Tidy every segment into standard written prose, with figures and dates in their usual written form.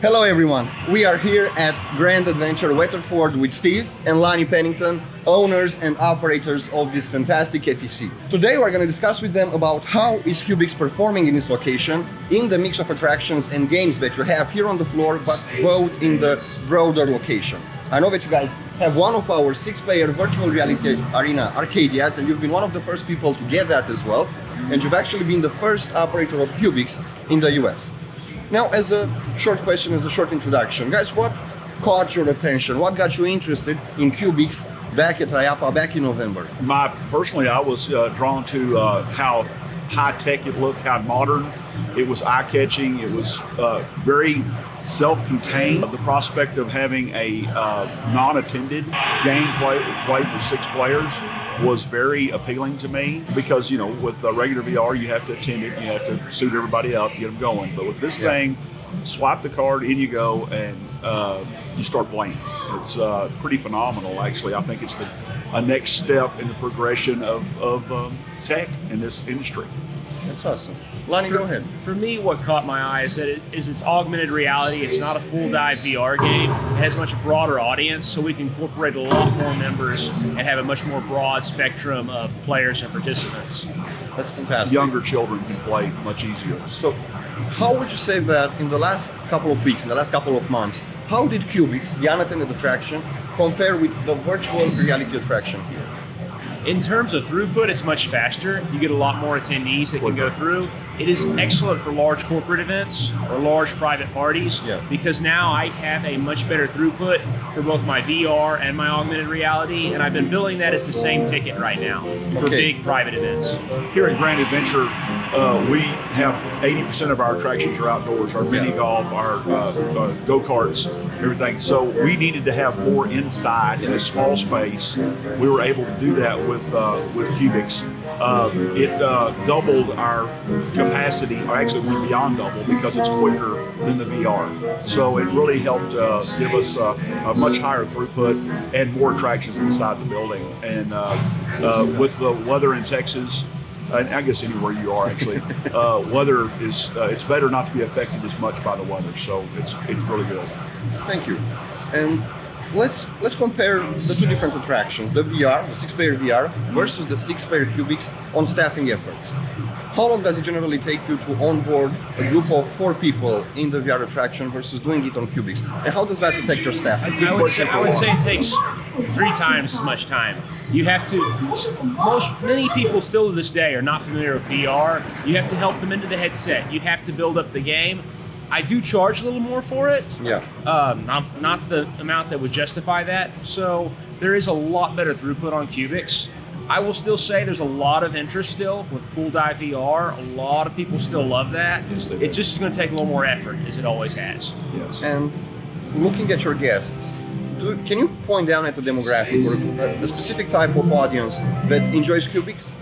Hello everyone, we are here at Grand Adventure Weatherford with Steve and Lonnie Pennington, owners and operators of this fantastic FEC. Today we're going to discuss with them about how is QBIX performing in this location, in the mix of attractions and games that you have here on the floor, but both in the broader location. I know that you guys have one of our 6-player virtual reality arena Arcadias, and you've been one of the first people to get that as well, and you've actually been the first operator of QBIX in the US. Now, as a short question, as a short introduction, guys, what caught your attention? What got you interested in QBIX back at IAAPA back in November? Personally, I was drawn to how high-tech it looked, how modern. It was eye-catching. It was very self-contained. The prospect of having a non-attended game play for 6 players was very appealing to me because, you know, with regular VR, you have to attend it, you have to suit everybody up, get them going. But with this thing, swipe the card, in you go, and you start playing. It's pretty phenomenal, actually. I think it's a next step in the progression of tech in this industry. That's awesome. Lonnie, go ahead. For me, what caught my eye is that it's augmented reality. It's not a full dive VR game. It has a much broader audience, so we can incorporate a lot more members and have a much more broad spectrum of players and participants. That's fantastic. Younger children can play much easier. So, how would you say that in the last couple of weeks, in the last couple of months, how did QBIX, the unattended attraction, compare with the virtual reality attraction here? In terms of throughput, it's much faster. You get a lot more attendees that can go through. It is excellent for large corporate events or large private parties because now I have a much better throughput for both my VR and my augmented reality, and I've been billing that as the same ticket right now for big private events. Here at Grand Adventure, we have 80% of our attractions are outdoors, our mini golf, our go-karts, everything. So we needed to have more inside in a small space. We were able to do that with QBIX. It doubled our capacity, or actually went beyond double because it's quicker than the VR. So it really helped give us a much higher throughput and more attractions inside the building. And with the weather in Texas, and I guess anywhere you are actually, weather is, it's better not to be affected as much by the weather. So it's really good. Thank you. And let's compare the 2 different attractions, the VR, the 6-player VR versus the 6-player QBIX on staffing efforts. How long does it generally take you to onboard a group of 4 people in the VR attraction versus doing it on QBIX? And how does that affect your staff? I would say it takes 3 times as much time. You have to, many people still to this day are not familiar with VR. You have to help them into the headset. You have to build up the game. I do charge a little more for it. Not the amount that would justify that. So there is a lot better throughput on QBIX. I will still say there's a lot of interest still with full dive VR. A lot of people still love that. It just is going to take a little more effort, as it always has. Yes. And looking at your guests, can you point down at a demographic or a specific type of audience that enjoys QBIX?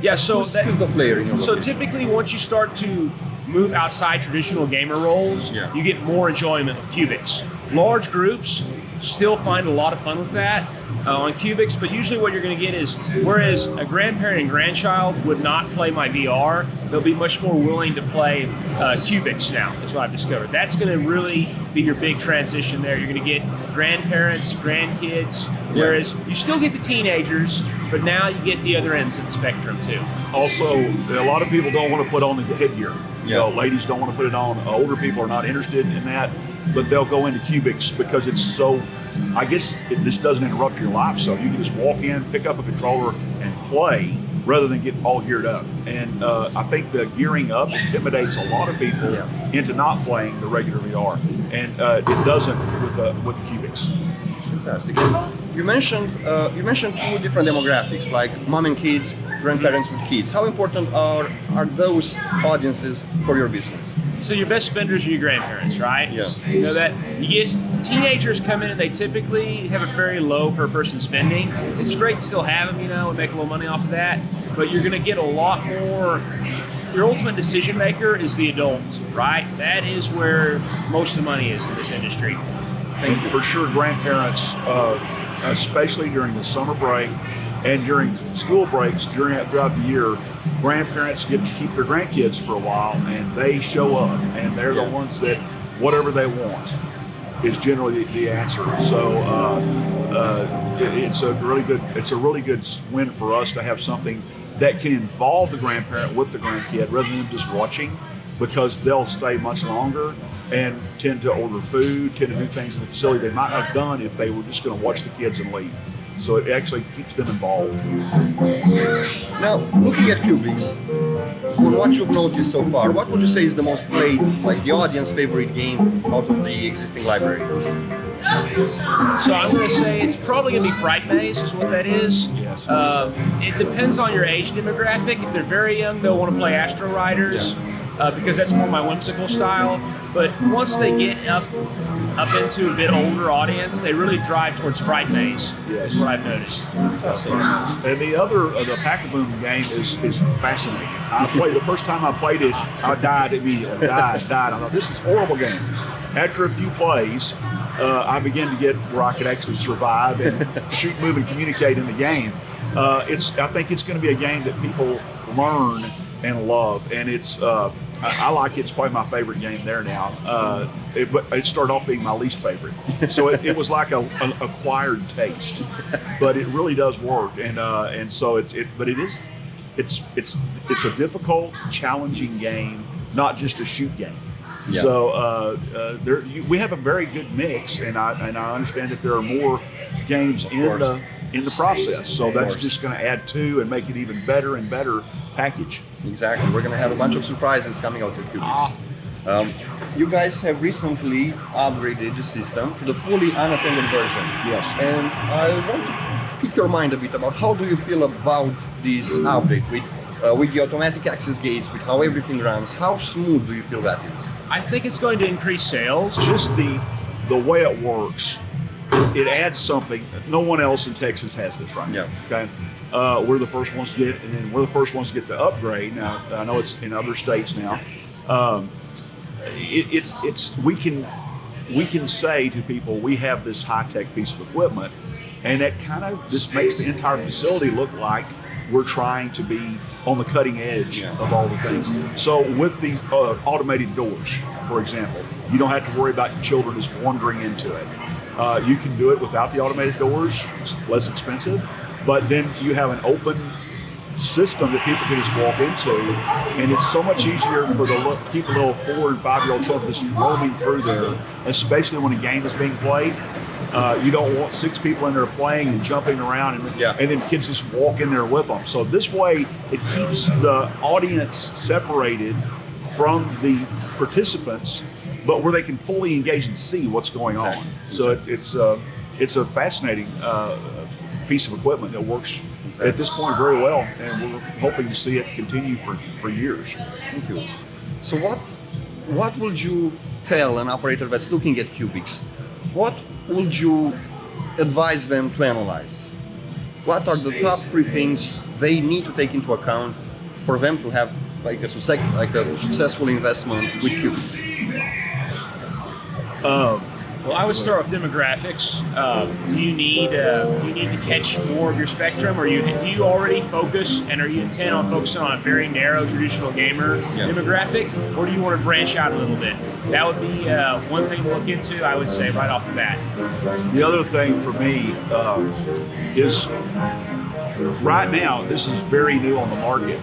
Yeah, so who's the player in your location? Typically once you start to move outside traditional gamer roles, you get more enjoyment with QBIX. Large groups still find a lot of fun with that on QBIX, but usually what you're going to get is, whereas a grandparent and grandchild would not play my VR, they'll be much more willing to play QBIX now, is what I've discovered. That's going to really be your big transition there. You're going to get grandparents, grandkids, whereas you still get the teenagers, but now you get the other ends of the spectrum too. Also, a lot of people don't want to put on the headgear. You know, ladies don't want to put it on. Older people are not interested in that, but they'll go into QBIX because it's so, I guess this doesn't interrupt your life, so you can just walk in, pick up a controller, and play rather than get all geared up. And I think the gearing up intimidates a lot of people into not playing the regular VR, and it doesn't with the QBIX. Fantastic. You mentioned 2 different demographics, like mom and kids, grandparents with kids. How important are those audiences for your business? So your best spenders are your grandparents, right? Yeah. You know that you get teenagers come in and they typically have a very low per person spending. It's great to still have them, you know, and make a little money off of that, but you're going to get a lot more. Your ultimate decision maker is the adult, right? That is where most of the money is in this industry. And for sure, grandparents, especially during the summer break, And during school breaks, throughout the year, grandparents get to keep their grandkids for a while, and they show up, and they're the ones that whatever they want is generally the answer. So it's a really good win for us to have something that can involve the grandparent with the grandkid rather than just watching, because they'll stay much longer and tend to order food, tend to do things in the facility they might not have done if they were just going to watch the kids and leave. So it actually keeps them involved. Now, looking at QBIX, on what you've noticed so far, what would you say is the most played, like the audience favorite game out of the existing library? So I'm going to say it's probably going to be Fright Maze is what that is. Yes. It depends on your age demographic. If they're very young, they'll want to play Astro Riders because that's more my whimsical style. But once they get up into a bit older audience, they really drive towards Fright Maze. Yes. Is what I've noticed. And the Pack-a-Boom game is fascinating. The first time I played it, I died immediately. Died. I thought, this is a horrible game. After a few plays, I began to get where I could actually survive and shoot, move, and communicate in the game. I think it's going to be a game that people learn and love, and I like it. It's probably my favorite game there now. But it started off being my least favorite, so it was like an acquired taste. But it really does work, and so it's a difficult, challenging game, not just a shoot game. Yeah. So we have a very good mix, and I understand that there are more games in the process. So that's just going to add to and make it even better and better package. Exactly. We're going to have a bunch of surprises coming out for QBIX. You guys have recently upgraded the system to the fully unattended version. Yes. And I want to pick your mind a bit about how do you feel about this update with the automatic access gates, with how everything runs. How smooth do you feel that is? I think it's going to increase sales. Just the way it works, it adds something. No one else in Texas has this right now. Okay. We're the first ones to get it, and then we're the first ones to get the upgrade. Now I know it's in other states now. We can say to people we have this high-tech piece of equipment, and that kind of just makes the entire facility look like we're trying to be on the cutting edge of all the things. So with the automated doors, for example, you don't have to worry about children just wandering into it. You can do it without the automated doors. It's less expensive, but then you have an open system that people can just walk into, and it's so much easier for keep the little 4 and 5-year-old children just roaming through there, especially when a game is being played. You don't want 6 people in there playing and jumping around, and then kids just walk in there with them. So this way, it keeps the audience separated from the participants, but where they can fully engage and see what's going on. So it's a fascinating piece of equipment that works at this point very well, and we're hoping to see it continue for years. Thank you. So what would you tell an operator that's looking at QBIX? What would you advise them to analyze? What are the top 3 things they need to take into account for them to have like a successful investment with QBIX? Well, I would start with demographics. Do you need to catch more of your spectrum, or do you already focus and are you intent on focusing on a very narrow traditional gamer demographic, or do you want to branch out a little bit? That would be one thing to look into, I would say, right off the bat. The other thing for me is right now, this is very new on the market.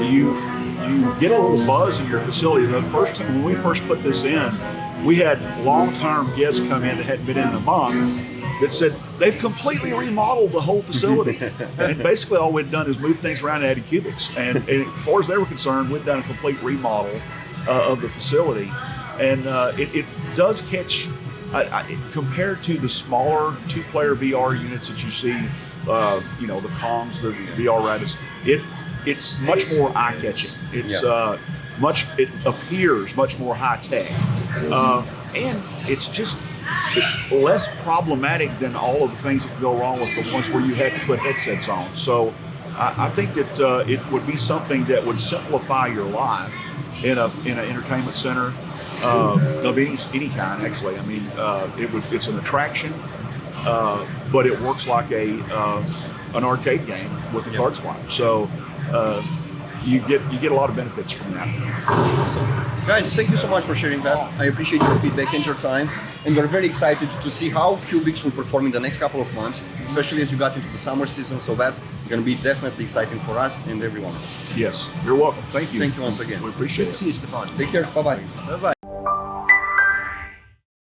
You get a little buzz in your facility. The first time when we first put this in, we had long-term guests come in that hadn't been in a month that said they've completely remodeled the whole facility. And basically all we'd done is move things around and added QBIX. And as far as they were concerned, we'd done a complete remodel of the facility. And it does catch, compared to the smaller 2-player VR units that you see, the Kongs, the VR Rabbits, it's much more eye-catching. It's it appears much more high-tech. And it's just less problematic than all of the things that can go wrong with the ones where you had to put headsets on. So I think that it would be something that would simplify your life in an entertainment center of any kind, actually. I mean, it's an attraction. but it works like an arcade game with the card swipe. So you get a lot of benefits from that. Awesome. Guys, thank you so much for sharing that. I appreciate your feedback and your time. And we're very excited to see how QBIX will perform in the next couple of months, especially as you got into the summer season. So that's going to be definitely exciting for us and everyone else. Yes, you're welcome. Thank you. Thank you once again. We appreciate Good it. to see you, Stefan. Take care. Bye-bye. Bye-bye.